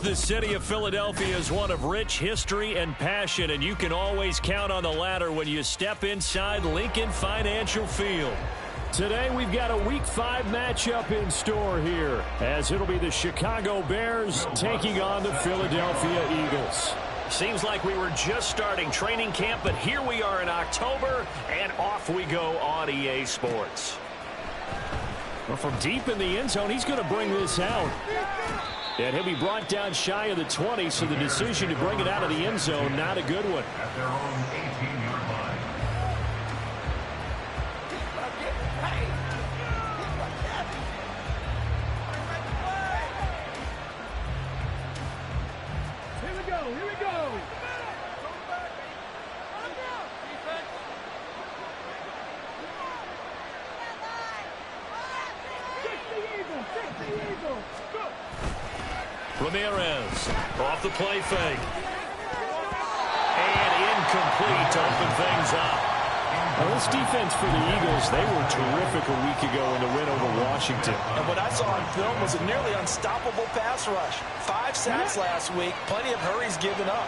The city of Philadelphia is one of rich history and passion, and you can always count on the latter when you step inside Lincoln Financial Field. Today we've got a Week 5 matchup in store here, as it'll be the Chicago Bears taking on the Philadelphia Eagles. Seems like we were just starting training camp, but here we are in October, and off we go on EA Sports. Well, from deep in the end zone, he's going to bring this out. And he'll be brought down shy of the 20, so the decision to bring it out of the end zone, not a good one. At their own 18-yard line. Here we go, here we go. Fix the Eagle, fix the Eagle. Go. Ramirez off the play fake. And incomplete to open things up. Well, this defense for the Eagles, they were terrific a week ago in the win over Washington. And what I saw on film was a nearly unstoppable pass rush. 5 sacks last week, plenty of hurries given up.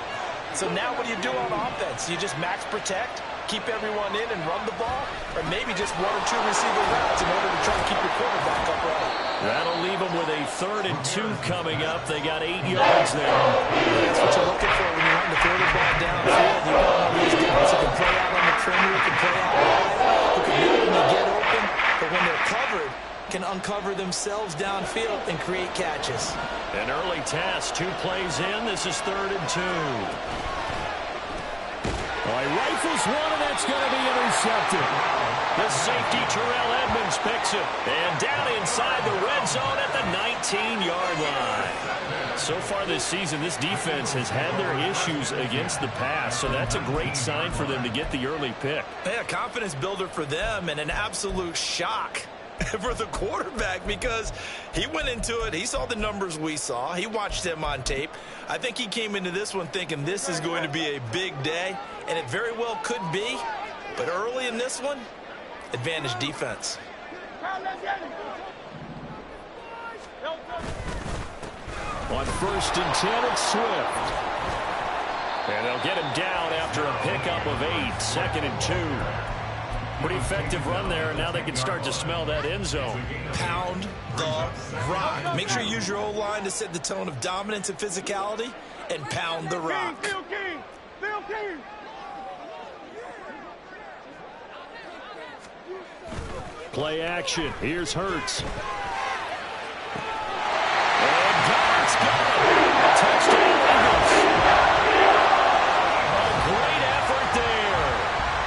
So now what do you do on offense? You just max protect, keep everyone in and run the ball, or maybe just 1 or 2 receiver routes in order to try to keep your quarterback upright. That'll leave them with a 3rd and 2 coming up. They got 8 yards there. That's what you're looking for when you want to throw the ball downfield. You got all these guys who can play out on the perimeter, can play out wide, who can not only get open, but when they're covered, can uncover themselves downfield and create catches. An early task, 2 plays in. This is 3rd and 2. Well, he rifles one, and that's going to be intercepted. The safety, Terrell Edmonds, picks it. And down inside the red zone at the 19-yard line. So far this season, this defense has had their issues against the pass, so that's a great sign for them to get the early pick. Yeah, confidence builder for them and an absolute shock for the quarterback, because he went into it, he saw the numbers we saw, he watched them on tape. I think he came into this one thinking this is going to be a big day, and it very well could be, but early in this one, advantage defense. On 1st and 10, it's Swift. And they'll get him down after a pickup of 8, 2nd and 2. Pretty effective run there, and now they can start to smell that end zone. Pound the rock. Make sure you use your O-line to set the tone of dominance and physicality, and pound the rock. Play action. Here's Hurts. And God's got it. Touchdown Eagles. A great effort there.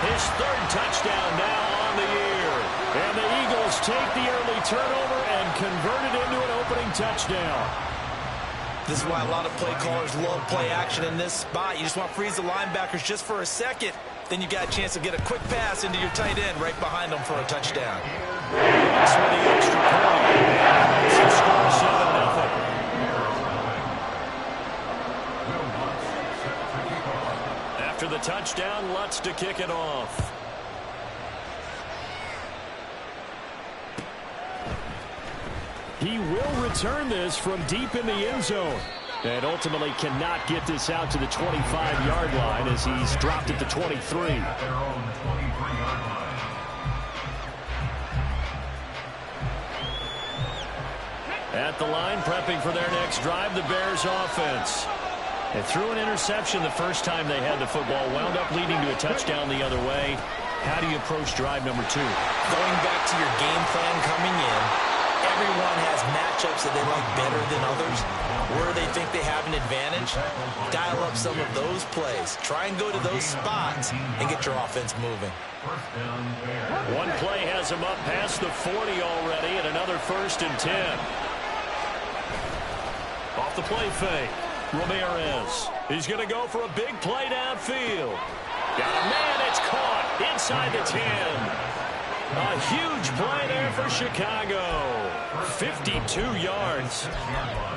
His 3rd touchdown now on the year. And the Eagles take the early turnover and convert it into an opening touchdown. This is why a lot of play callers love play action in this spot. You just want to freeze the linebackers just for a second. Then you got a chance to get a quick pass into your tight end right behind them for a touchdown. That's for the extra point. It's a score 7-0. After the touchdown, Lutz to kick it off. He will return this from deep in the end zone. And ultimately cannot get this out to the 25-yard line as he's dropped at the 23. At their own 23-yard line. At the line, prepping for their next drive, the Bears offense. They threw an interception the first time they had the football, wound up leading to a touchdown the other way. How do you approach drive number 2? Going back to your game plan coming in, everyone has matchups that they like better than others. Where they think they have an advantage, dial up some of those plays. Try and go to those spots and get your offense moving. One play has him up past the 40 already, and another 1st and 10. Off the play fake, Ramirez. He's going to go for a big play downfield. Got a man. It's caught inside the 10. A huge play there for Chicago. 52 yards.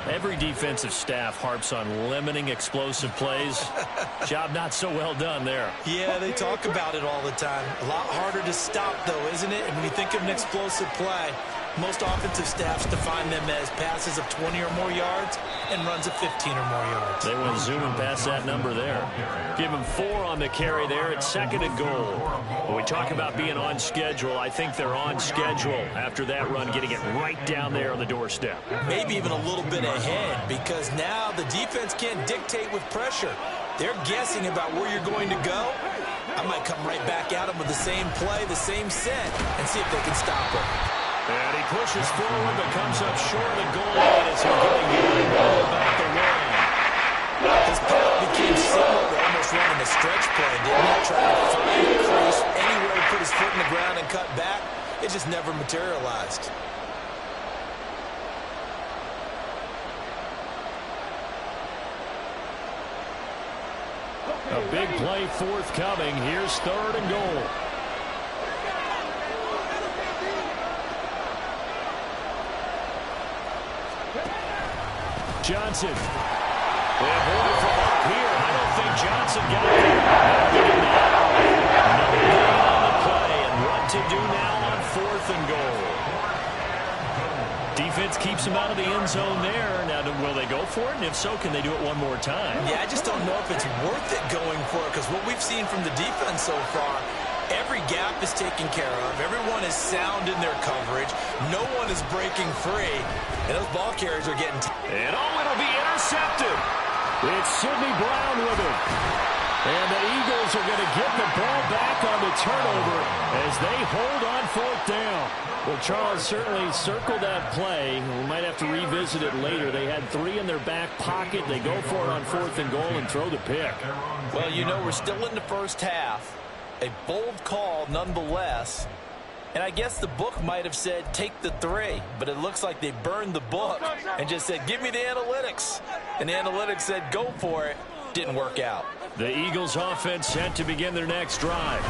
Every defensive staff harps on limiting explosive plays. Job not so well done there. Yeah, they talk about it all the time. A lot harder to stop, though, isn't it? And when you think of an explosive play, most offensive staffs define them as passes of 20 or more yards and runs of 15 or more yards. They went zooming past that number there. Give him 4 on the carry there. It's 2nd and goal. When we talk about being on schedule, I think they're on schedule after that run, getting it right down there on the doorstep. Maybe even a little bit ahead, because now the defense can't dictate with pressure. They're guessing about where you're going to go. I might come right back at them with the same play, the same set, and see if they can stop it. And he pushes forward, but comes up short of the goal line as he's getting about the run. His path became similar to almost running a stretch play, didn't it? Trying to find a crease anywhere to put his foot in the ground and cut back. It just never materialized. A big play forthcoming. Here's 3rd and goal. Johnson. And boy, from up here, I don't think Johnson got there. No gain on the play, and what to do now on 4th and goal. Defense keeps him out of the end zone there. Now, will they go for it? And if so, can they do it one more time? Yeah, I just don't know if it's worth it going for it, because what we've seen from the defense so far, every gap is taken care of. Everyone is sound in their coverage. No one is breaking free. And those ball carriers are getting... And it'll be intercepted. It's Sidney Brown with it. And the Eagles are going to get the ball back on the turnover as they hold on 4th down. Well, Charles certainly circled that play. We might have to revisit it later. They had 3 in their back pocket. They go for it on 4th and goal and throw the pick. Well, you know, we're still in the first half. A bold call nonetheless. And I guess the book might have said take the 3, but it looks like they burned the book and just said give me the analytics. And the analytics said go for it. Didn't work out. The Eagles offense set to begin their next drive.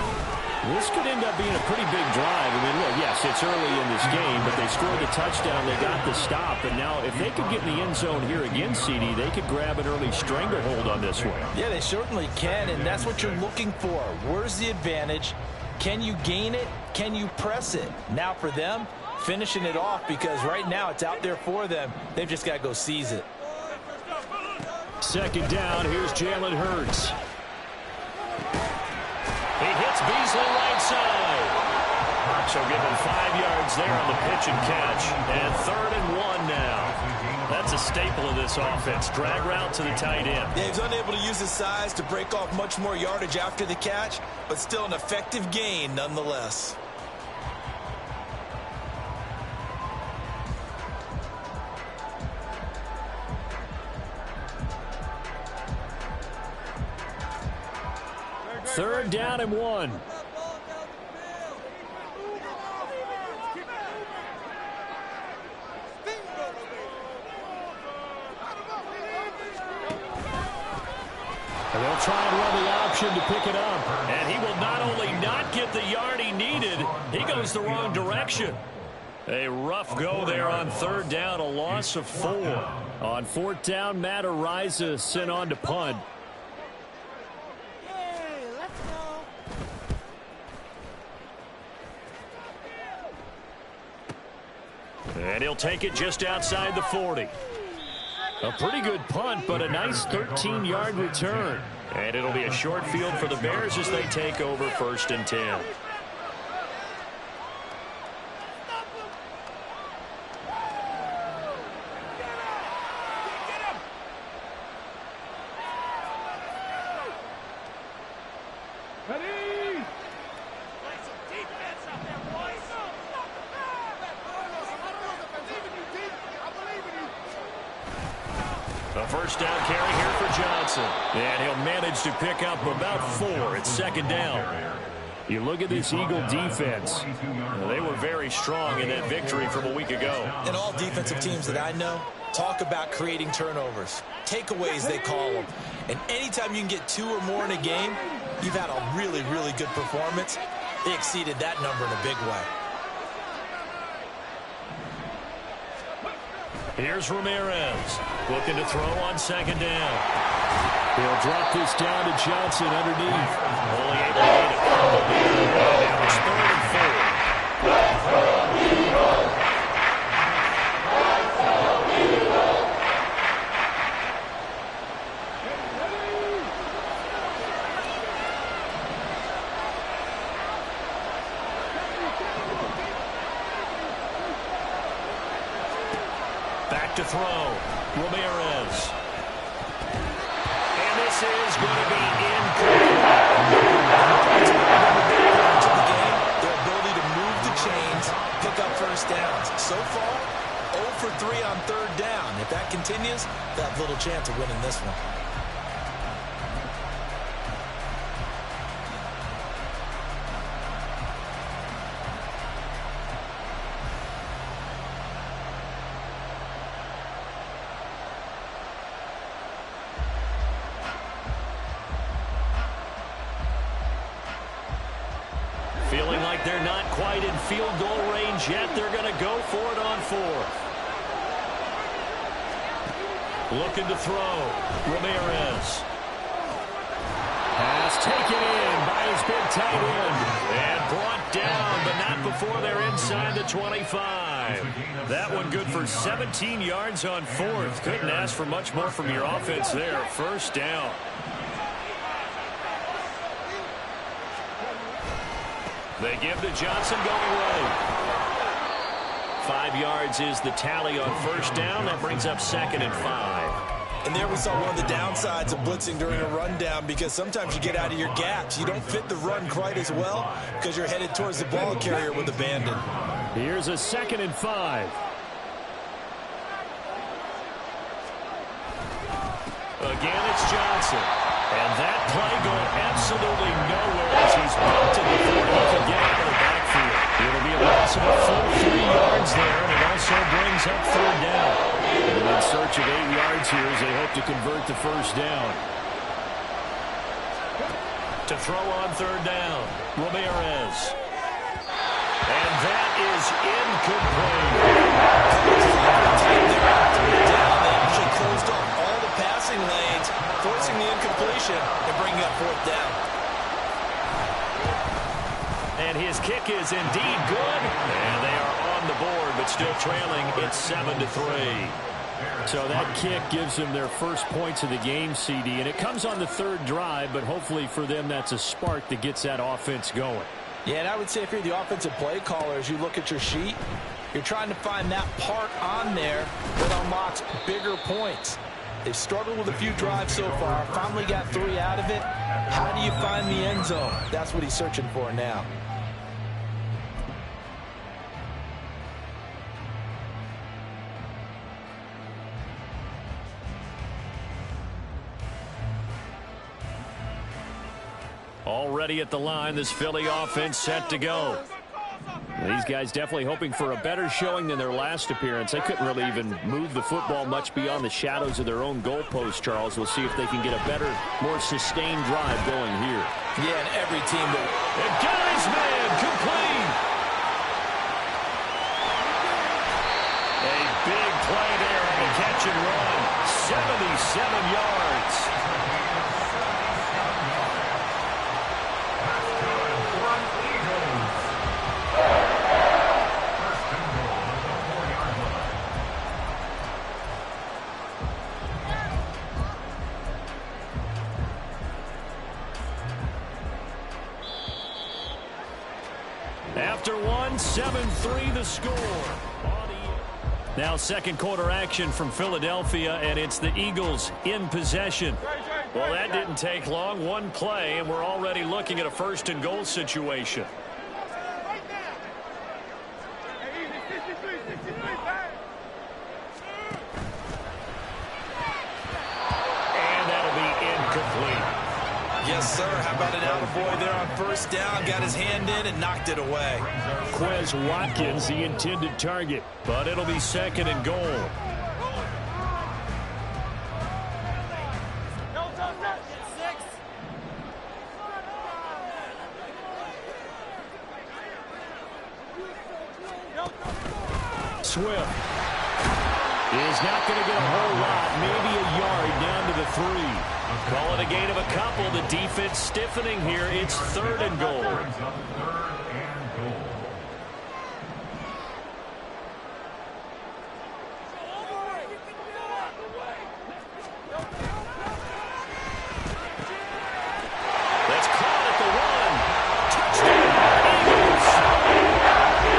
This could end up being a pretty big drive. I mean, look, yes, it's early in this game, but they scored the touchdown. They got the stop. And now if they could get in the end zone here again, CD, they could grab an early stranglehold on this one. Yeah, they certainly can, and that's what you're looking for. Where's the advantage? Can you gain it? Can you press it? Now for them, finishing it off, because right now it's out there for them. They've just got to go seize it. 2nd down. Here's Jalen Hurts. He hits Beasley right side. So give him 5 yards there on the pitch and catch. And 3rd and 1 now. That's a staple of this offense. Drag route to the tight end. Yeah, he's unable to use his size to break off much more yardage after the catch, but still an effective gain nonetheless. Third down and 1. And they'll try and run the option to pick it up. And he will not only not get the yard he needed, he goes the wrong direction. A rough go there on 3rd down, a loss of 4. On 4th down, Matt Ariza sent on to punt. And he'll take it just outside the 40. A pretty good punt, but a nice 13-yard return. And it'll be a short field for the Bears as they take over 1st and 10. A first down carry here for Johnson. And he'll manage to pick up about 4. It's 2nd down. You look at this Eagle defense. They were very strong in that victory from a week ago. And all defensive teams that I know Talk about creating turnovers. Takeaways, they call them. And anytime you can get 2 or more in a game, you've had a really, really good performance. They exceeded that number in a big way. Here's Ramirez looking to throw on second down. He'll drop this down to Johnson underneath. Only able to get it. Now it's 3rd and 4. Back to throw. Ramirez. And this is going to be incomplete. To the game, their ability to move the chains, pick up first downs. So far, 0 for 3 on 3rd down. If that continues, they have little chance of winning this one. Feeling like they're not quite in field goal range yet. They're going to go for it on 4th. Looking to throw. Ramirez. Pass taken in by his big tight end. And brought down, but not before they're inside the 25. That one good for 17 yards on 4th. Couldn't ask for much more from your offense there. First down. They give to Johnson going right. 5 yards is the tally on first down. That brings up 2nd and 5. And there we saw one of the downsides of blitzing during a rundown, because sometimes you get out of your gaps. You don't fit the run quite as well because you're headed towards the ball carrier with abandon. Here's a 2nd and 5. Again, it's Johnson. And that play going absolutely nowhere as he's bolted before he can get out of the backfield. It'll be a loss of a full 3 yards there, and it also brings up 3rd down. And in search of 8 yards here as they hope to convert the first down. To throw on 3rd down, Ramirez. And that is incomplete. They actually closed off all the passing lanes, forcing the incompletion and bringing up 4th down. And his kick is indeed good. And they are on the board, but still trailing. It's 7-3. So that kick gives them their first points of the game, CD. And it comes on the 3rd drive, but hopefully for them that's a spark that gets that offense going. Yeah, and I would say if you're the offensive play caller, as you look at your sheet, you're trying to find that part on there that unlocks bigger points. They've struggled with a few drives so far, finally got 3 out of it. How do you find the end zone? That's what he's searching for now. Already at the line, this Philly offense set to go. These guys definitely hoping for a better showing than their last appearance. They couldn't really even move the football much beyond the shadows of their own goalpost, Charles. We'll see if they can get a better, more sustained drive going here. Yeah, and every team will. And got his man complete. A big play there on the catch and run. 77 yards. After 7-3 the score. Now 2nd quarter action from Philadelphia, and it's the Eagles in possession. Well, that didn't take long. One play, and we're already looking at a 1st and goal situation. And that'll be incomplete. Yes, sir. How about an attaboy there on 1st down? Got his hand in and knocked it away. Quez Watkins, the intended target, but it'll be 2nd and goal. Swift is not going to get a whole lot, maybe a yard down to the 3. Call it a gain of a couple. The defense stiffening here. It's 3rd and goal. That's caught at the 1. Touchdown, Eagles.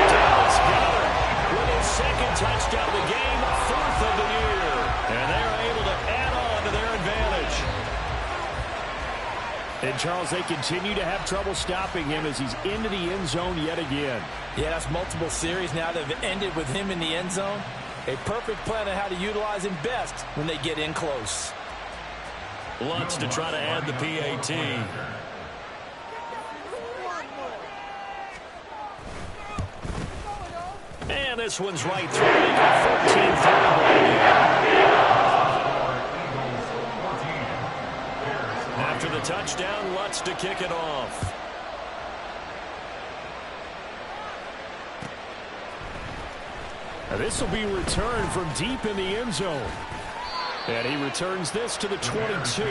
Dallas Goedert with his 2nd touchdown of the game, 4th of the year. And they're able to add on to their advantage. And, Charles, they continue to have trouble stopping him as he's into the end zone yet again. Yeah, that's multiple series now that have ended with him in the end zone. A perfect plan on how to utilize him best when they get in close. Lutz to try to add the PAT. And this one's right through. 14-3. After the touchdown, Lutz to kick it off. Now this will be returned from deep in the end zone. And he returns this to the 22.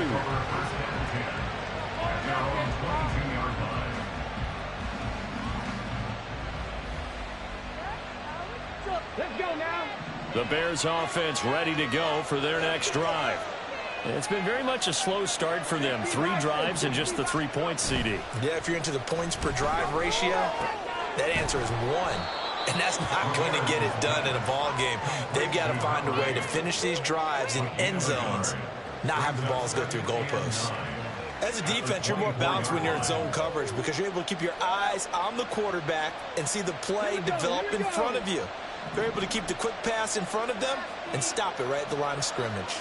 Let's go now. The Bears offense ready to go for their next drive. It's been very much a slow start for them. 3 drives and just the 3 points, CD. Yeah, if you're into the points per drive ratio, that answer is 1. And that's not going to get it done in a ball game. They've got to find a way to finish these drives in end zones, not have the balls go through goalposts. As a defense, you're more balanced when you're in zone coverage because you're able to keep your eyes on the quarterback and see the play develop in front of you. They're able to keep the quick pass in front of them and stop it right at the line of scrimmage.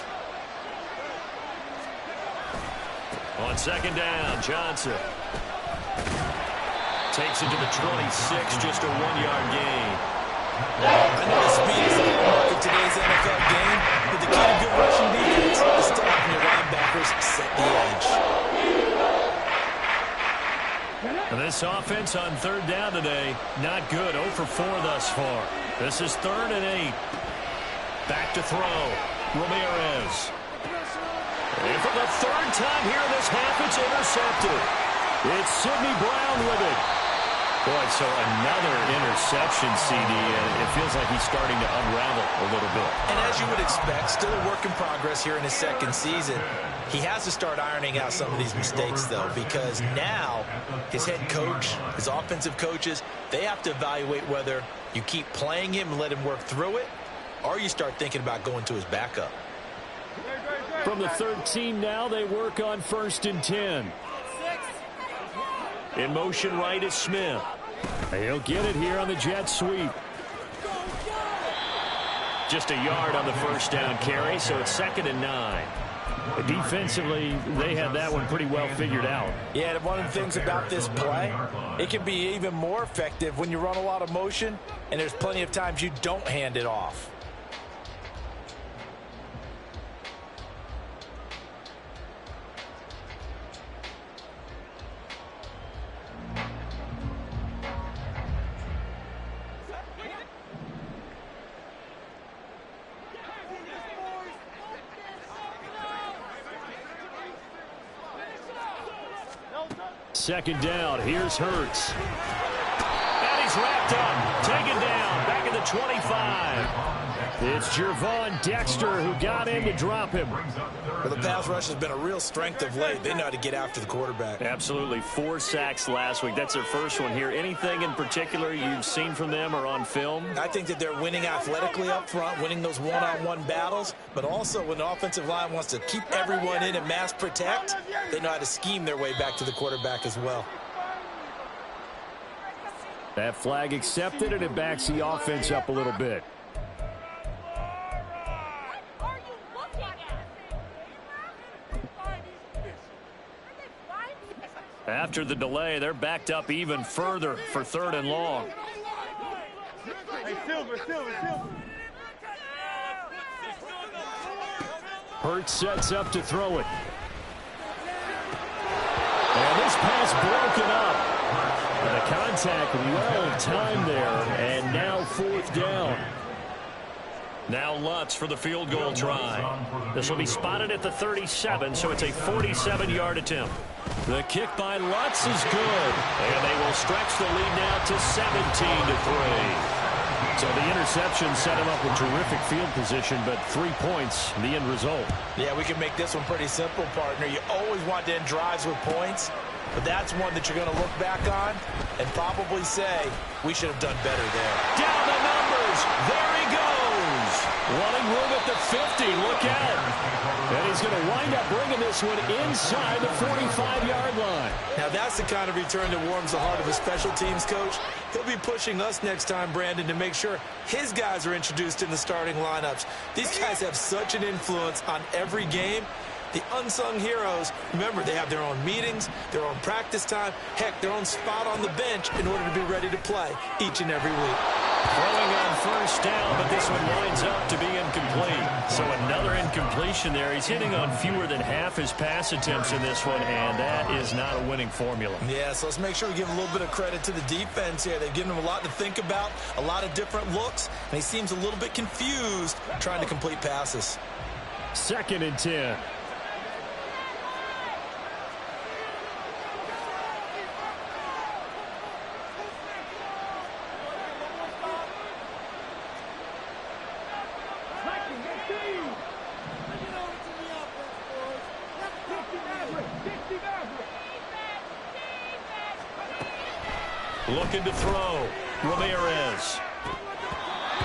On 2nd down, Johnson takes it to the 26, just a 1-yard gain. I know the speed is the hallmark of today's NFL game, but the key to good rushing defense is stopping your linebackers set the edge. And this offense on 3rd down today, not good. 0 for 4 thus far. This is 3rd and 8. Back to throw. Ramirez. And for the 3rd time here in this half, it's intercepted. It's Sidney Brown with it. Boy, so another interception, CD, and it feels like he's starting to unravel a little bit. And as you would expect, still a work in progress here in his 2nd season. He has to start ironing out some of these mistakes, though, because now his head coach, his offensive coaches, they have to evaluate whether you keep playing him and let him work through it, or you start thinking about going to his backup. From the 13 now, they work on 1st and 10. In motion right is Smith. He'll get it here on the jet sweep. Just a yard on the 1st down carry, so it's 2nd and 9. Defensively, they had that one pretty well figured out. Yeah, one of the things about this play, it can be even more effective when you run a lot of motion, and there's plenty of times you don't hand it off. Second down, here's Hurts. And he's wrapped up, taken down, back at the 25. It's Gervon Dexter who got in to drop him. Well, the pass rush has been a real strength of late. They know how to get after the quarterback. Absolutely. 4 sacks last week. That's their first one here. Anything in particular you've seen from them or on film? I think that they're winning athletically up front, winning those one-on-one battles, but also when the offensive line wants to keep everyone in and mass protect, they know how to scheme their way back to the quarterback as well. That flag accepted, and it backs the offense up a little bit. After the delay, they're backed up even further for 3rd and long. Hey, Silver. Hurts sets up to throw it. And this pass broken up. And the contact well timed there, and now 4th down. Now Lutz for the field goal try. This will be spotted at the 37, so it's a 47-yard attempt. The kick by Lutz is good, and they will stretch the lead now to 17-3. So the interception set him up with terrific field position, but 3 points, the end result. Yeah, we can make this one pretty simple, partner. You always want to end drives with points, but that's one that you're going to look back on and probably say, we should have done better there. Down the numbers. There he goes. Running room at the 50. Look out. And he's going to wind up bringing this one inside the 45-yard line. Now, that's the kind of return that warms the heart of a special teams coach. He'll be pushing us next time, Brandon, to make sure his guys are introduced in the starting lineups. These guys have such an influence on every game. The unsung heroes, remember, they have their own meetings, their own practice time, heck, their own spot on the bench in order to be ready to play each and every week. Throwing on first down, but this one winds up to be incomplete. So another incompletion there. He's hitting on fewer than half his pass attempts in this one, and that is not a winning formula. Yeah, so let's make sure we give a little bit of credit to the defense here. They've given him a lot to think about, a lot of different looks, and he seems a little bit confused trying to complete passes. 2nd and 10. Looking to throw. Ramirez.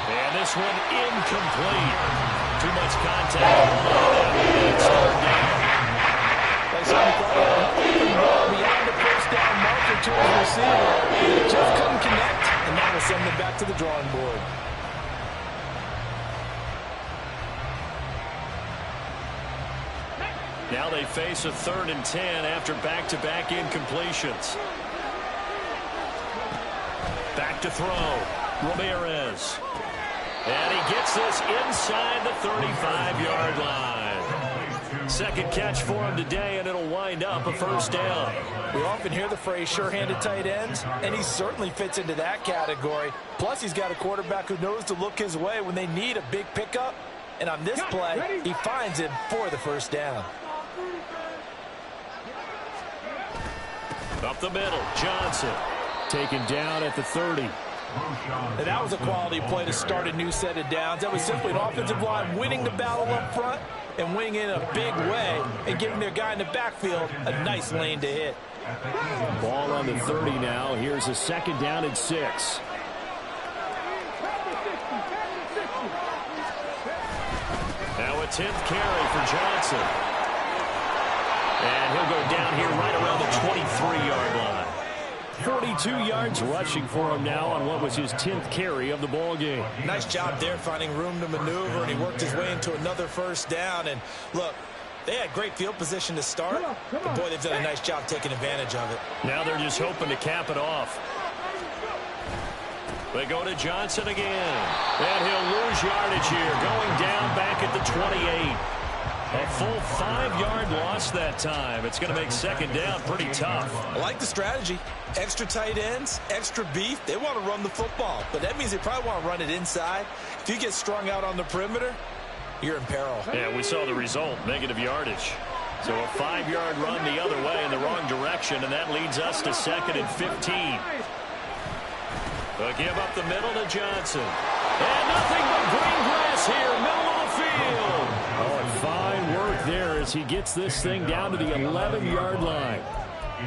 And this one incomplete. Too much contact on that one. Beyond the first down marker to his receiver. Just couldn't connect, and that will send them back to the drawing board. Now they face a 3rd and 10 after back-to-back incompletions. Back to throw. Ramirez. And he gets this inside the 35-yard line. Second catch for him today, and it'll wind up a first down. We often hear the phrase sure-handed tight ends, and he certainly fits into that category. Plus, he's got a quarterback who knows to look his way when they need a big pickup. And on this play, he finds him for the first down. Up the middle, Johnson. Taken down at the 30. And that was a quality play to start a new set of downs. That was simply an offensive line winning the battle up front and winning in a big way and giving their guy in the backfield a nice lane to hit. Ball on the 30 now. Here's a 2nd down and 6. Now a 10th carry for Johnson. And he'll go down here right around the 23-yard line. 42 yards rushing for him now on what was his 10th carry of the ball game. Nice job there finding room to maneuver, and he worked his way into another first down. And look, they had great field position to start, but boy, they've done a nice job taking advantage of it. Now they're just hoping to cap it off. They go to Johnson again, and he'll lose yardage here, going down back at the 28. A full 5-yard loss that time. It's going to make 2nd down pretty tough. I like the strategy. Extra tight ends, extra beef. They want to run the football, but that means they probably want to run it inside. If you get strung out on the perimeter, you're in peril. Yeah, we saw the result, negative yardage. So a 5-yard run the other way in the wrong direction, and that leads us to 2nd and 15. They'll give up the middle to Johnson. And nothing but green grass here, middle of the field. Oh, and fine work there as he gets this thing down to the 11-yard line.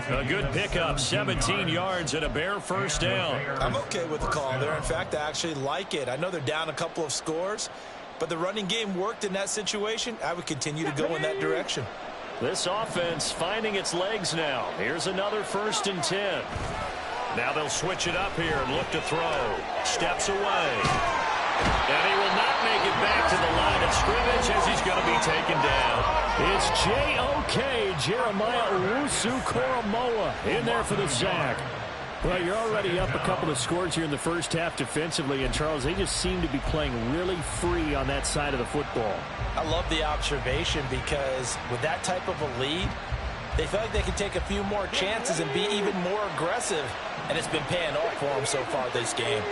A good pickup, 17 yards and a bare first down. I'm okay with the call there. In fact, I actually like it. I know they're down a couple of scores, but the running game worked in that situation. I would continue to go in that direction. This offense finding its legs now. Here's another 1st and 10. Now they'll switch it up here and look to throw. Steps away. And he will not make it back to the line of scrimmage as he's going to be taken down. It's J.O.K. Jeremiah Owusu-Koramoah in there for the sack. Well, you're already up a couple of scores here in the first half defensively, and Charles, they just seem to be playing really free on that side of the football. I love the observation because with that type of a lead, they feel like they can take a few more chances and be even more aggressive, and it's been paying off for them so far this game.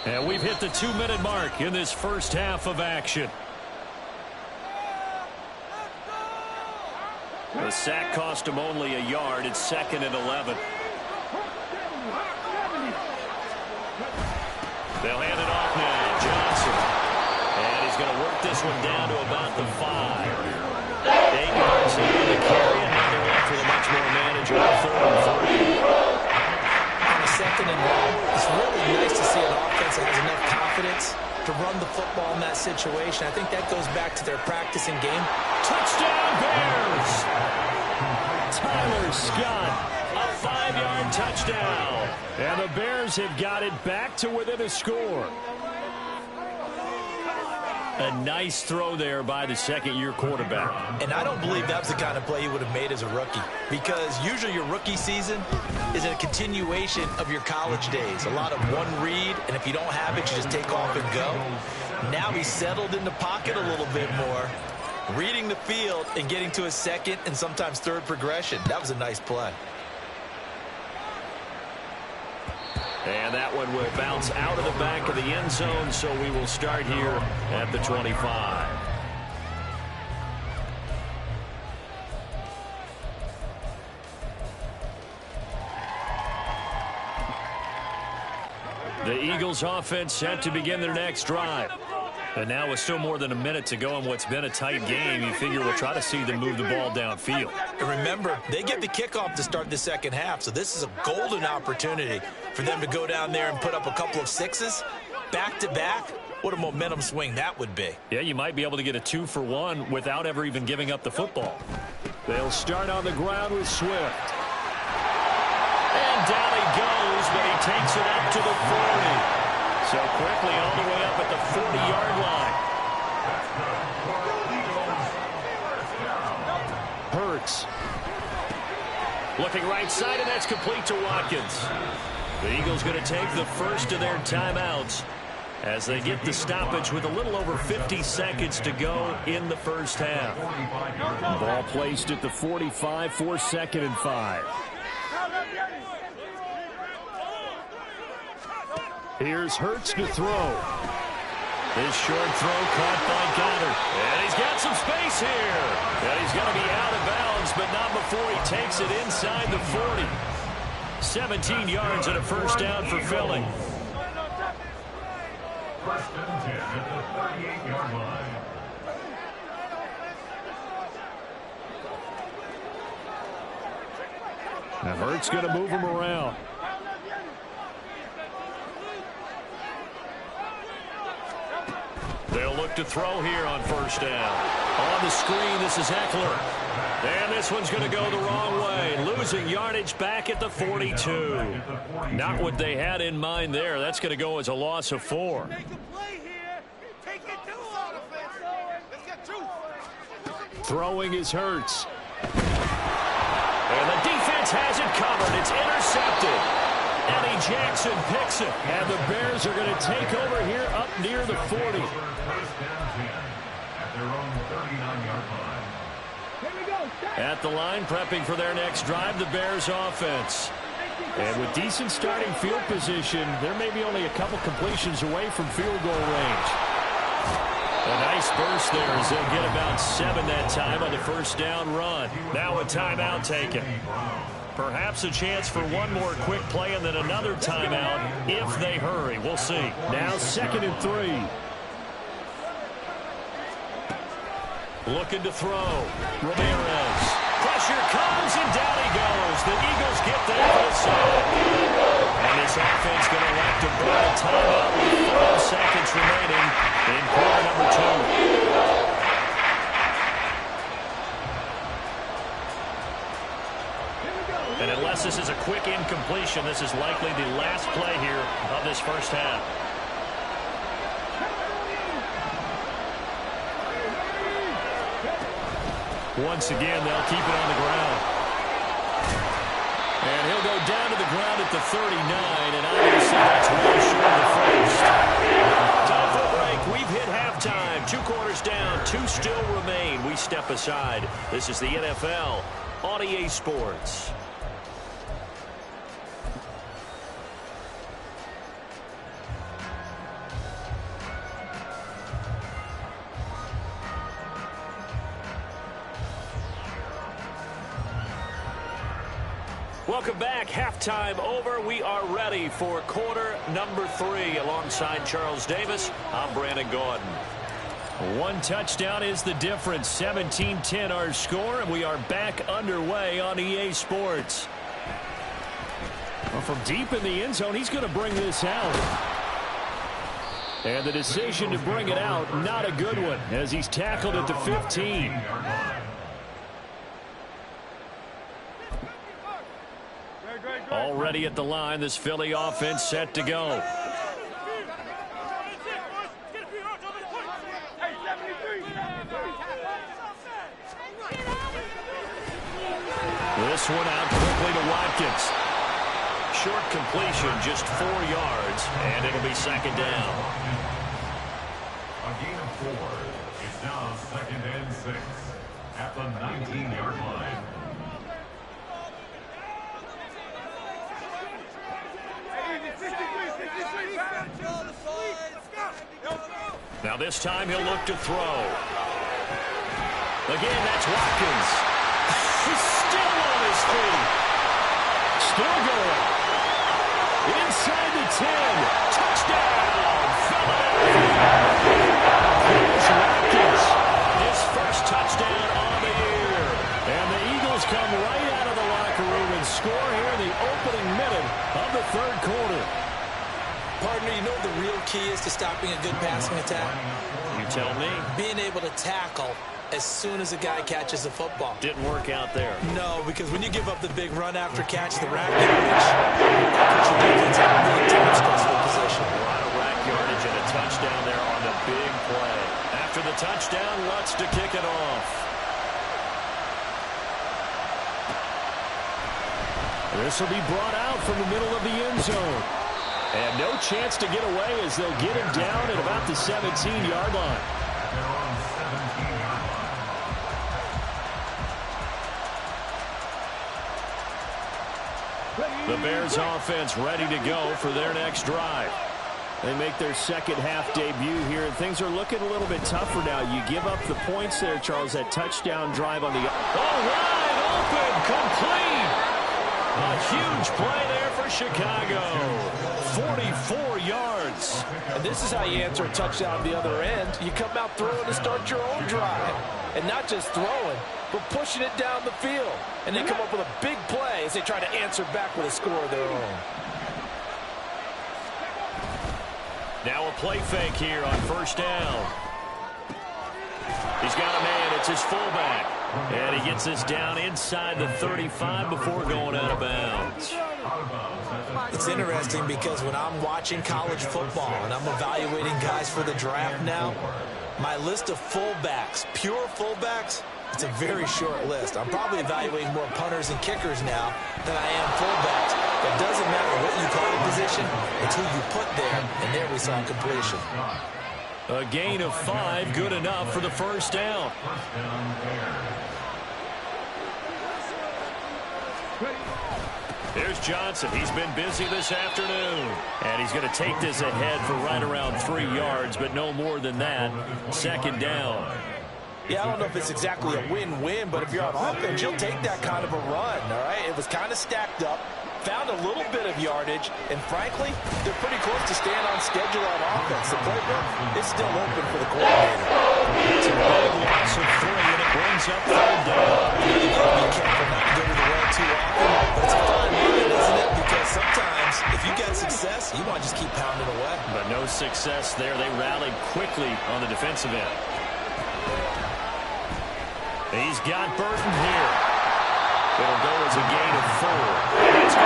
And we've hit the 2-minute mark in this first half of action. The sack cost him only a yard. It's 2nd and 11. They'll hand it off now. Johnson. And he's going to work this one down to about the 5. 8 yards into the carry, and now they're left with a much more manageable 4th and 3. On a 2nd and 1, it's really nice to see an offense that has enough confidence to run the football in that situation. I think that goes back to their practice and game. Touchdown, Bears! Tyler Scott, a 5-yard touchdown. And the Bears have got it back to within a score. A nice throw there by the second-year quarterback. And I don't believe that was the kind of play he would have made as a rookie, because usually your rookie season is a continuation of your college days. A lot of one read, and if you don't have it, you just take off and go. Now he's settled in the pocket a little bit more, reading the field and getting to his second and sometimes third progression. That was a nice play. And that one will bounce out of the back of the end zone, so we will start here at the 25. The Eagles offense set to begin their next drive. And now with still more than a minute to go in what's been a tight game, you figure we'll try to see them move the ball downfield. And remember, they get the kickoff to start the second half, so this is a golden opportunity for them to go down there and put up a couple of 6s back-to-back. What a momentum swing that would be. Yeah, you might be able to get a 2-for-1 without ever even giving up the football. They'll start on the ground with Swift. And down he goes, but he takes it up to the 40. So quickly all the way up at the 40-yard line. Hurts. Looking right side, and that's complete to Watkins. The Eagles going to take the first of their timeouts as they get the stoppage with a little over 50 seconds to go in the first half. Ball placed at the 45 for 2nd and 5. Here's Hurts to throw. His short throw caught by Goddard. And he's got some space here. And he's going to be out of bounds, but not before he takes it inside the 40. 17 yards and a first down for Philly. First and 10 at the 38-yard line. Now Hurts going to move him around. They'll look to throw here on first down. On the screen, this is Eckler. And this one's going to go the wrong way. Losing yardage back at the 42. Not what they had in mind there. That's going to go as a loss of 4. Throwing is Hurts. And the defense has it covered. It's intercepted. Eddie Jackson picks it. And the Bears are going to take over here up near the 40. First and 10 at their own 39-yard line. At the line, prepping for their next drive, the Bears offense. And with decent starting field position, there may be only a couple completions away from field goal range. A nice burst there as they'll get about 7 that time on the first down run. Now a timeout taken. Perhaps a chance for one more quick play and then another timeout if they hurry. We'll see. Now 2nd and 3. Looking to throw. Ramirez. Pressure comes and down he goes. The Eagles get there for the sack. And this offense going to elect to burn a timeout with 5 seconds remaining in quarter number 2. And unless this is a quick incompletion, this is likely the last play here of this first half. Once again, they'll keep it on the ground. And he'll go down to the ground at the 39, and obviously that's well short of the first. Time for a break. We've hit halftime. 2 quarters down, 2 still remain. We step aside. This is the NFL on EA Sports. Welcome back. Halftime over. We are ready for quarter number 3. Alongside Charles Davis, I'm Brandon Gordon. One touchdown is the difference. 17-10 our score, and we are back underway on EA Sports. Well, from deep in the end zone, he's going to bring this out. And the decision to bring it out, not a good one, as he's tackled at the 15. Already at the line, this Philly offense set to go. This one out quickly to Watkins. Short completion, just 4 yards, and it'll be second down. A gain of 4. It's now 2nd and 6 at the 19-yard line. Now this time he'll look to throw. Again, that's Watkins. He's still on his feet. Still going. Inside the 10. Touchdown, Philadelphia. Here's Watkins. His first touchdown on the year. And the Eagles come right out of the locker room and score here in the opening minute of the 3rd quarter. Partner, you know what the real key is to stopping a good passing attack? You tell me. Being able to tackle as soon as a guy catches a football. Didn't work out there. No, because when you give up the big run after catch, the rack yardage, puts your defense in a really tough, stressful position. A lot of rack yardage and a touchdown there on the big play. After the touchdown, Lutz to kick it off. This will be brought out from the middle of the end zone. And no chance to get away as they'll get him down at about the 17-yard line. They're on 17-yard line. The Bears offense ready to go for their next drive. They make their second half debut here, and things are looking a little bit tougher now. You give up the points there, Charles, that touchdown drive on the... Oh, wide open, complete! A huge play there for Chicago. 44 yards. And this is how you answer a touchdown the other end. You come out throwing to start your own drive. And not just throwing, but pushing it down the field. And they come up with a big play as they try to answer back with a score of their own. Now a play fake here on first down. He's got a man. It's his fullback. And he gets this down inside the 35 before going out of bounds. It's interesting because when I'm watching college football and I'm evaluating guys for the draft now, my list of fullbacks, pure fullbacks, it's a very short list. I'm probably evaluating more punters and kickers now than I am fullbacks. It doesn't matter what you call a position, it's who you put there, and there we saw completion. A gain of 5, good enough for the first down. Here's Johnson. He's been busy this afternoon. And he's going to take this ahead for right around 3 yards, but no more than that. Second down. Yeah, I don't know if it's exactly a win-win, but if you're on offense, you'll take that kind of a run, all right? It was kind of stacked up, found a little bit of yardage, and frankly, they're pretty close to staying on schedule on offense. The playbook is still open for the coordinator. It's a big loss of 3, and it brings up 3rd down. You got to be careful not to go to the well too often, but it's a fine line, isn't it? Because sometimes, if you get success, you want to just keep pounding away. But no success there. They rallied quickly on the defensive end. He's got Burton here. It'll go as a gain of 4. It's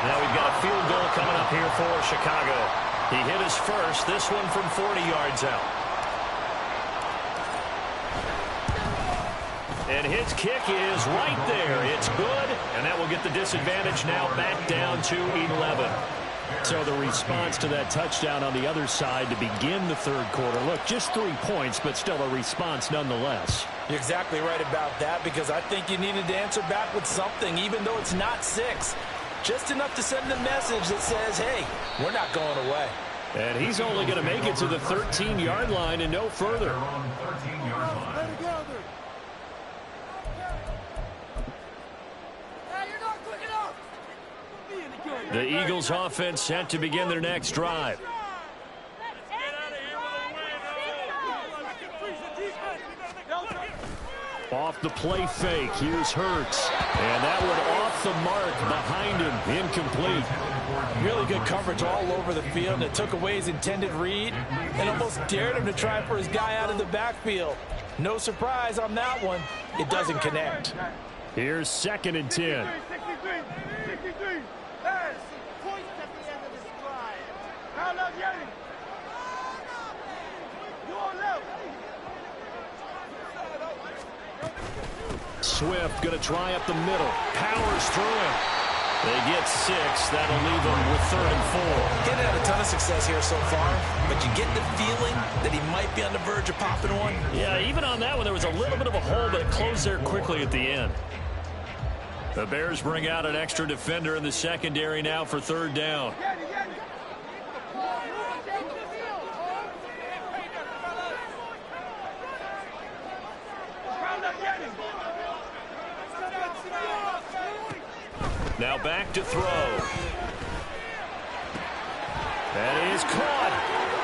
now we've got a field goal coming up here for Chicago. He hit his first, this one from 40 yards out. And his kick is right there. It's good, and that will get the disadvantage now back down to 11. So the response to that touchdown on the other side to begin the 3rd quarter. Look, just 3 points, but still a response nonetheless. You're exactly right about that, because I think you needed to answer back with something, even though it's not 6. Just enough to send a message that says, hey, we're not going away. And he's only going to make it to the 13-yard line and no further. The Eagles offense set to begin their next drive. Off the play fake, here's Hurts. And that one off the mark behind him, incomplete. Really good coverage all over the field, and it took away his intended read and almost dared him to try for his guy out of the backfield. No surprise on that one. It doesn't connect. Here's 2nd and 10. 63. Hey, points at the end of this drive. Now, love, Yanni. You on left. Swift going to try up the middle. Powers through him. They get 6. That'll leave them with 3rd and 4. Getting had a ton of success here so far, but you get the feeling that he might be on the verge of popping one. Yeah, even on that one, there was a little bit of a hole, but it closed there quickly at the end. The Bears bring out an extra defender in the secondary now for 3rd down. Now back to throw. And he's caught.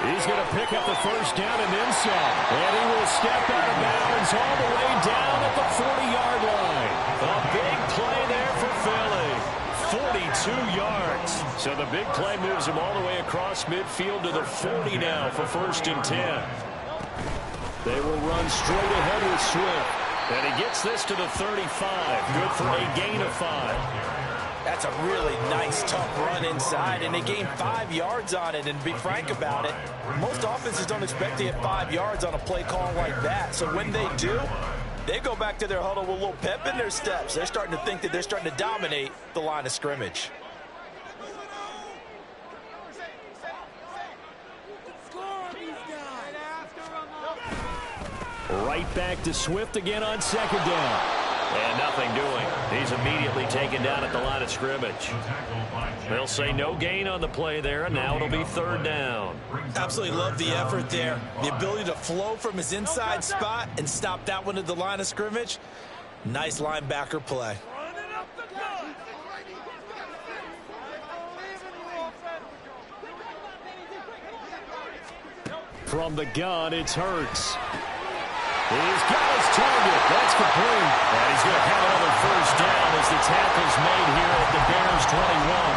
He's going to pick up the 1st down and then some. And he will step out of bounds all the way down at the 40-yard line. A big play there for Philly. 42 yards. So the big play moves him all the way across midfield to the 40 now for 1st and 10. They will run straight ahead with Swift. And he gets this to the 35. Good for a gain of 5. That's a really nice, tough run inside, and they gained 5 yards on it. And to be frank about it, most offenses don't expect to get 5 yards on a play call like that. So when they do, they go back to their huddle with a little pep in their steps. They're starting to think that they're starting to dominate the line of scrimmage. Right back to Swift again on 2nd down. And nothing doing. He's immediately taken down at the line of scrimmage. They'll say no gain on the play there, and now it'll be 3rd down. Absolutely love the effort there. The ability to flow from his inside spot and stop that one at the line of scrimmage. Nice linebacker play. From the gun, it's Hurts. He's got his target. That's complete. And he's going to have another 1st down as the tackle's made here at the Bears 21.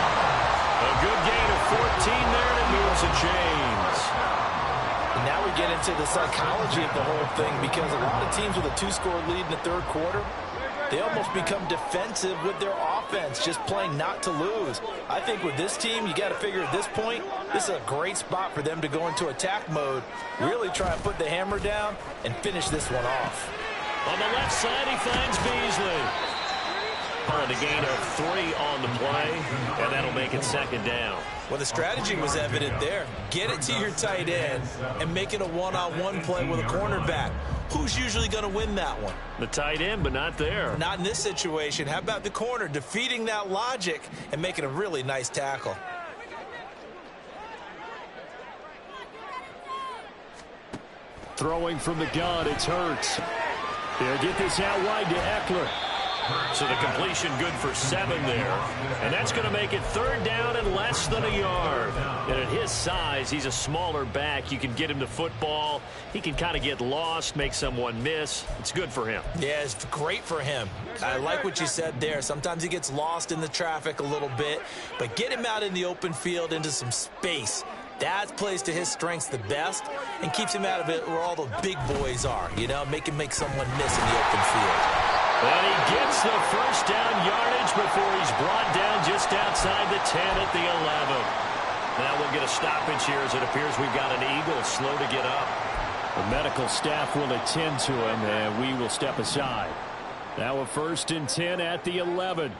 A good gain of 14 there, and it moves the chains. And now we get into the psychology of the whole thing, because a lot of teams with a 2-score lead in the 3rd quarter, they almost become defensive with their offense, just playing not to lose. I think with this team, you got to figure at this point, this is a great spot for them to go into attack mode, really try and put the hammer down and finish this one off. On the left side, he finds Beasley. Calling a gain of 3 on the play, and that'll make it 2nd down. Well, the strategy was evident there. Get it to your tight end and make it a one-on-one play with a cornerback. Who's usually going to win that one? The tight end, but not there. Not in this situation. How about the corner defeating that logic and making a really nice tackle? Throwing from the gun, it's Hurts. They'll get this out wide to Eckler. So the completion good for 7 there. And that's going to make it 3rd down and less than a yard. And at his size, he's a smaller back. You can get him to football. He can kind of get lost, make someone miss. It's good for him. Yeah, it's great for him. I like what you said there. Sometimes he gets lost in the traffic a little bit. But get him out in the open field into some space. That plays to his strengths the best and keeps him out of it where all the big boys are. You know, make someone miss in the open field. And he gets the 1st down yardage before he's brought down just outside the 10 at the 11. Now we'll get a stoppage here as it appears we've got an Eagle slow to get up. The medical staff will attend to him, and we will step aside. Now a 1st and 10 at the 11.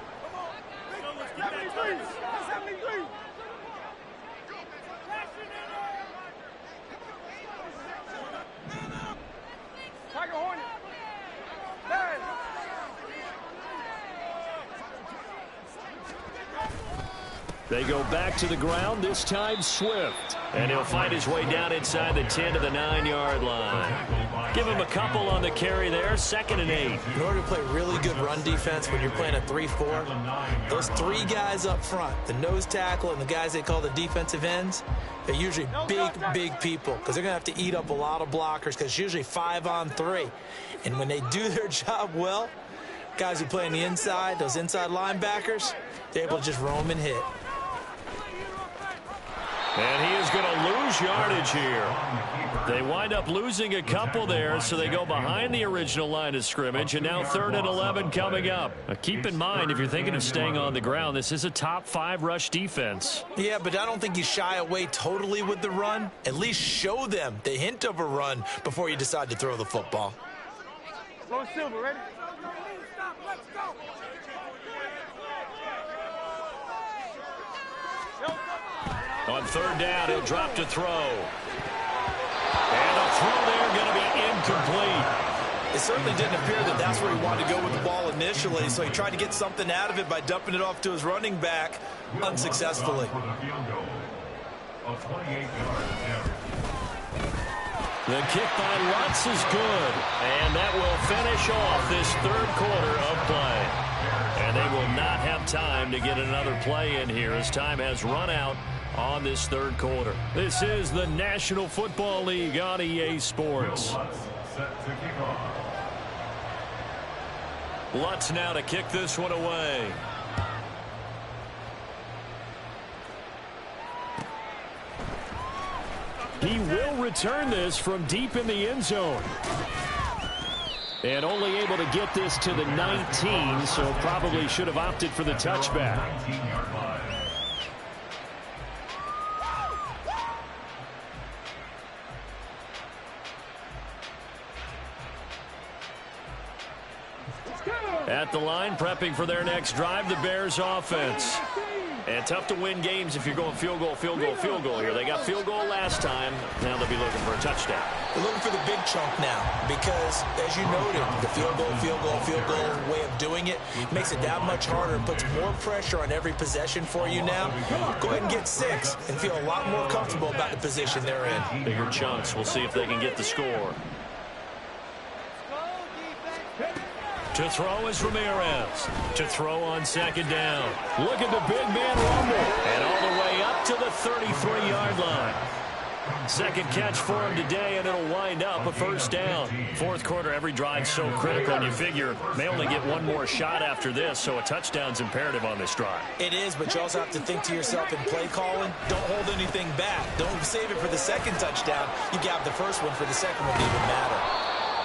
They go back to the ground, this time Swift. And he'll find his way down inside the 10 to the 9-yard line. Give him a couple on the carry there, 2nd and 8. In order to play really good run defense when you're playing a 3-4, those 3 guys up front, the nose tackle and the guys they call the defensive ends, they're usually big people because they're going to have to eat up a lot of blockers because it's usually 5-on-3. And when they do their job well, guys who play on the inside, those inside linebackers, they're able to just roam and hit. And he is going to lose yardage here. They wind up losing a couple there, so they go behind the original line of scrimmage, and now 3rd and 11 coming up. Now keep in mind, if you're thinking of staying on the ground, this is a top 5 rush defense. Yeah, but I don't think you shy away totally with the run. At least show them the hint of a run before you decide to throw the football. Go Silver, ready? On 3rd down, he'll drop to throw. And a throw there going to be incomplete. It certainly didn't appear that that's where he wanted to go with the ball initially, so he tried to get something out of it by dumping it off to his running back unsuccessfully. The kick by Lutz is good, and that will finish off this 3rd quarter of play. And they will not have time to get another play in here as time has run out on this 3rd quarter. This is the National Football League on EA Sports. Lutz now to kick this one away. He will return this from deep in the end zone. And only able to get this to the 19, so probably should have opted for the touchback. At the line, prepping for their next drive, the Bears offense. And tough to win games if you're going field goal here. They got field goal last time. Now they'll be looking for a touchdown. They're looking for the big chunk now because, as you noted, the field goal way of doing it makes it that much harder and puts more pressure on every possession for you now. Go ahead and get 6 and feel a lot more comfortable about the position they're in. Bigger chunks. We'll see if they can get the score. To throw is Ramirez. To throw on 2nd down. Look at the big man rumble. And all the way up to the 33-yard line. 2nd catch for him today, and it'll wind up a 1st down. 4th quarter, every drive so critical, and you figure may only get one more shot after this, so a touchdown's imperative on this drive. It is, but you also have to think to yourself in play calling, don't hold anything back. Don't save it for the 2nd touchdown. You got the 1st one for the 2nd one to even matter.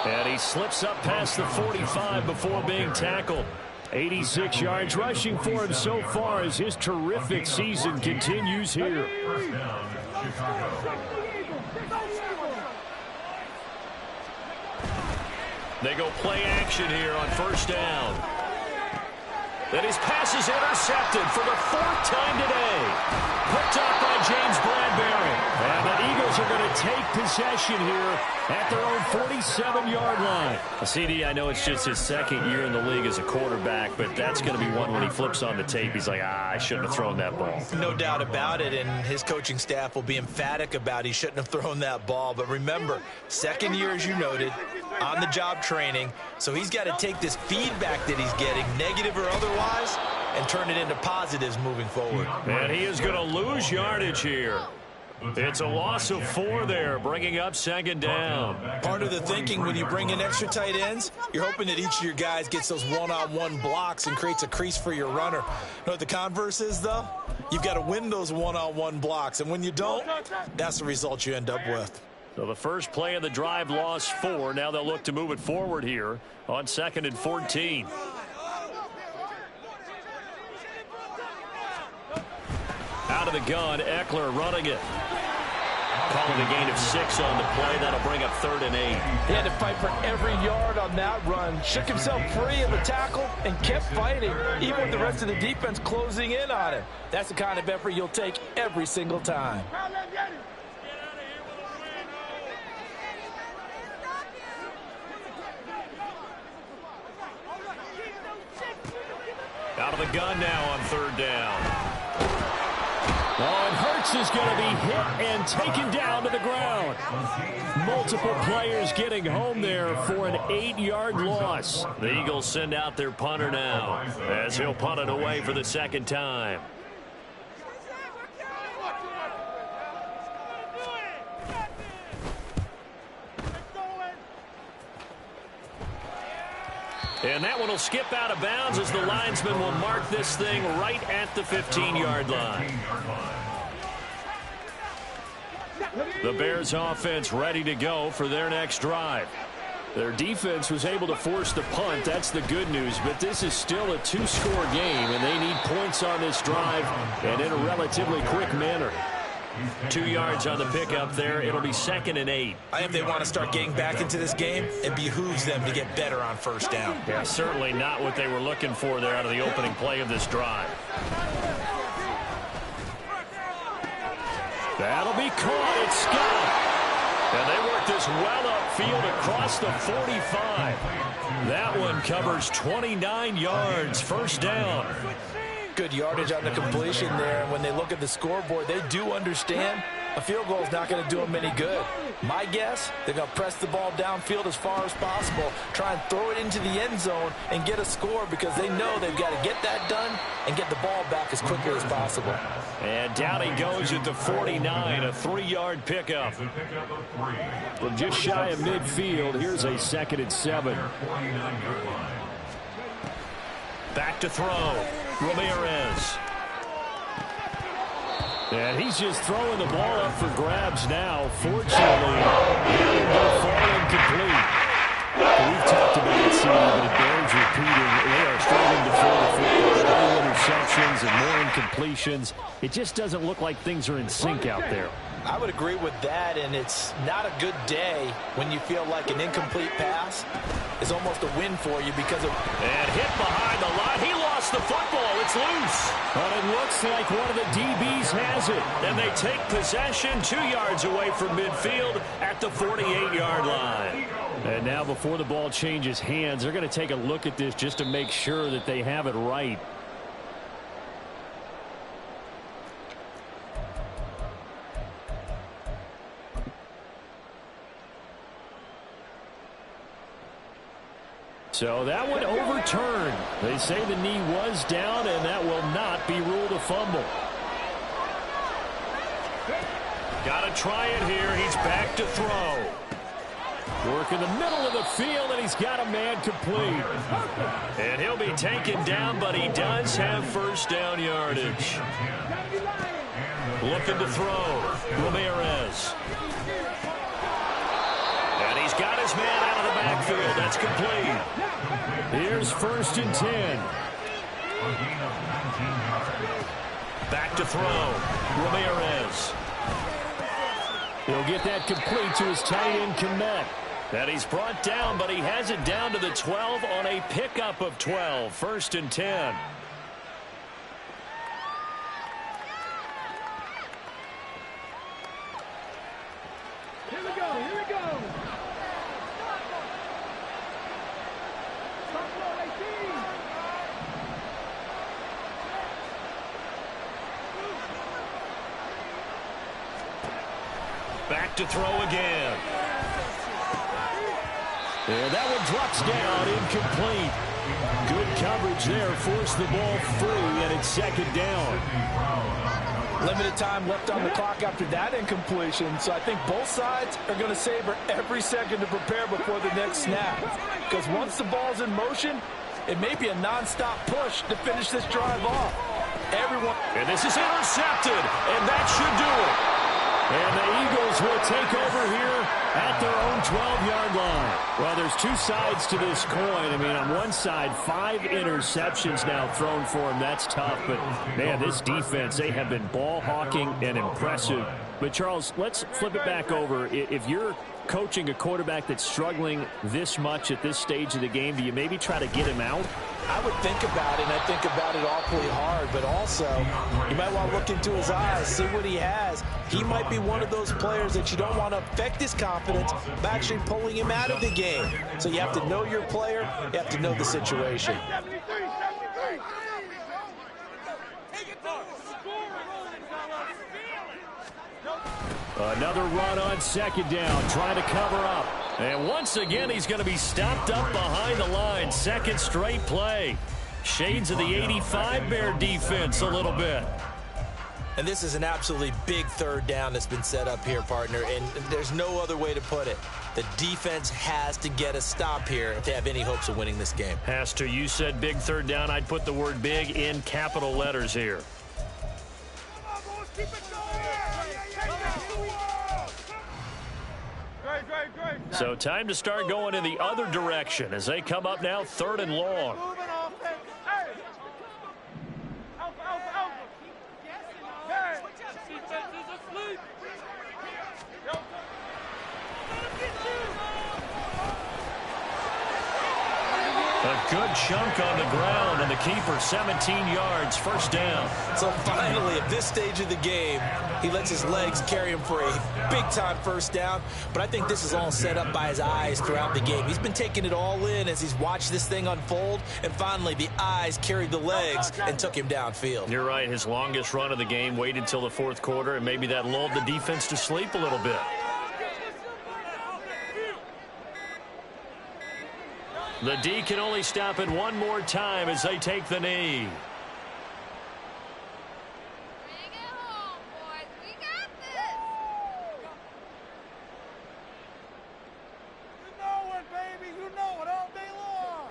And he slips up past the 45 before being tackled. 86 yards rushing for him so far as his terrific season continues here. They go play action here on 1st down. Then his pass is intercepted for the 4th time today. Picked up by James Bradbury. And the Eagles are going to take possession here at their own 47-yard line. CD, I know it's just his 2nd year in the league as a quarterback, but that's going to be one when he flips on the tape. He's like, I shouldn't have thrown that ball. No doubt about it, and his coaching staff will be emphatic about he shouldn't have thrown that ball. But remember, 2nd year, as you noted, on-the-job training, so he's got to take this feedback that he's getting, negative or otherwise, and turn it into positives moving forward. And he is going to lose yardage here. It's a loss of 4 there, bringing up 2nd down. Part of the thinking when you bring in extra tight ends, you're hoping that each of your guys gets those one-on-one blocks and creates a crease for your runner. You know what the converse is, though? You've got to win those one-on-one blocks, and when you don't, that's the result you end up with. So the first play of the drive lost 4. Now they'll look to move it forward here on 2nd and 14. Out of the gun, Eckler running it. Calling a gain of 6 on the play. That'll bring up 3rd and 8. He had to fight for every yard on that run. Shook himself free of the tackle and kept fighting, even with the rest of the defense closing in on him. That's the kind of effort you'll take every single time. Out of the gun now on 3rd down. This is going to be hit and taken down to the ground. Multiple players getting home there for an 8-yard loss. The Eagles send out their punter now as he'll punt it away for the second time. And that one will skip out of bounds as the linesman will mark this thing right at the 15-yard line. The Bears offense ready to go for their next drive. Their defense was able to force the punt. That's the good news. But this is still a 2-score game, and they need points on this drive and in a relatively quick manner. 2 yards on the pickup there. It'll be 2nd and 8. I think they want to start getting back into this game. It behooves them to get better on first down. Yeah, certainly not what they were looking for there out of the opening play of this drive. That'll be caught. It's Scott. And they work this well upfield across the 45. That one covers 29 yards. First down. Good yardage on the completion there. And when they look at the scoreboard, they do understand a field goal is not going to do them any good. My guess, they're going to press the ball downfield as far as possible, try and throw it into the end zone and get a score because they know they've got to get that done and get the ball back as quickly as possible. And down he goes at the 49, a 3-yard pickup. From just shy of midfield, here's a 2nd and 7. Back to throw. Ramirez. And he's just throwing the ball up for grabs now. Fortunately, they'll fall incomplete. We've talked about it, but it bears repeating. They are struggling to throw the football. More interceptions and more incompletions. It just doesn't look like things are in sync out there. I would agree with that, and it's not a good day when you feel like an incomplete pass is almost a win for you because of... And hit behind the line. He lost the football. It's loose. But it looks like one of the DBs has it. And they take possession 2 yards away from midfield at the 48-yard line. And now before the ball changes hands, they're going to take a look at this just to make sure that they have it right. So that one overturned. They say the knee was down, and that will not be ruled a fumble. Got to try it here. He's back to throw. Work in the middle of the field, and he's got a man complete. And he'll be taken down, but he does have first down yardage. Looking to throw. Ramirez. And he's got his man out of the backfield. That's complete. Here's 1st and 10. Back to throw. Ramirez. He'll get that complete to his tight end, Komet. And he's brought down, but he has it down to the 12 on a pickup of 12. 1st and 10. Here we go, here we go. Back to throw again. And that one drops down, incomplete. Good coverage there, forced the ball free, and it's 2nd down. Limited time left on the clock after that incompletion, so I think both sides are going to savor every second to prepare before the next snap. Because once the ball's in motion, it may be a non-stop push to finish this drive off. And this is intercepted, and that should do it. And the Eagles will take over here at their own 12-yard line. Well, there's two sides to this coin. I mean, on one side, 5 interceptions now thrown for him. That's tough. But, man, this defense, they have been ball hawking and impressive. But, Charles, let's flip it back over. If you're coaching a quarterback that's struggling this much at this stage of the game, do you maybe try to get him out? I would think about it, and I think about it awfully hard, but also you might want to look into his eyes, see what he has. He might be one of those players that you don't want to affect his confidence by actually pulling him out of the game. So you have to know your player, you have to know the situation. Another run on second down, trying to cover up. And once again, he's going to be stopped up behind the line. Second straight play. Shades of the 85 Bear defense a little bit. And this is an absolutely big third down that's been set up here, partner, and there's no other way to put it. The defense has to get a stop here if they have any hopes of winning this game. Has to. You said big third down. I'd put the word big in capital letters here. So time to start going in the other direction as they come up now third and long. A good chunk on the ground, and the keeper 17 yards, first down. So finally, at this stage of the game, he lets his legs carry him for a big-time first down. But I think this is all set up by his eyes throughout the game. He's been taking it all in as he's watched this thing unfold, and finally the eyes carried the legs and took him downfield. You're right. His longest run of the game waited till the fourth quarter, and maybe that lulled the defense to sleep a little bit. The D can only stop it one more time as they take the knee. Bring it home, boys. We got this. You know it, baby. You know it all day long.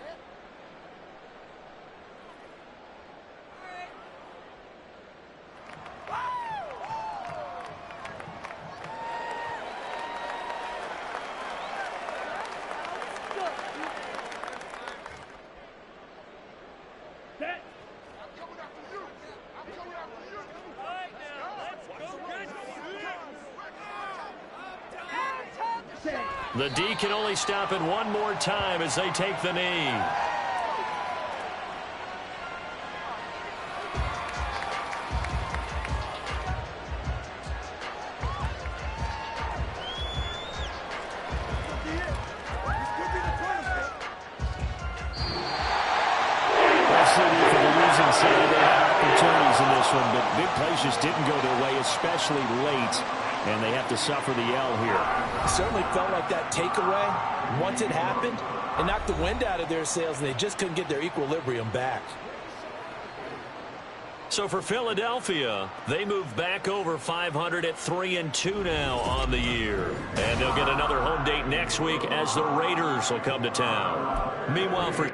The D can only stop it one more time as they take the knee. In this one, but big plays just didn't go their way, especially late, and they have to suffer the L here. It certainly felt like that takeaway, once it happened, it knocked the wind out of their sails, and they just couldn't get their equilibrium back. So for Philadelphia, they move back over 500 at 3-2 now on the year. And they'll get another home date next week as the Raiders will come to town. Meanwhile, for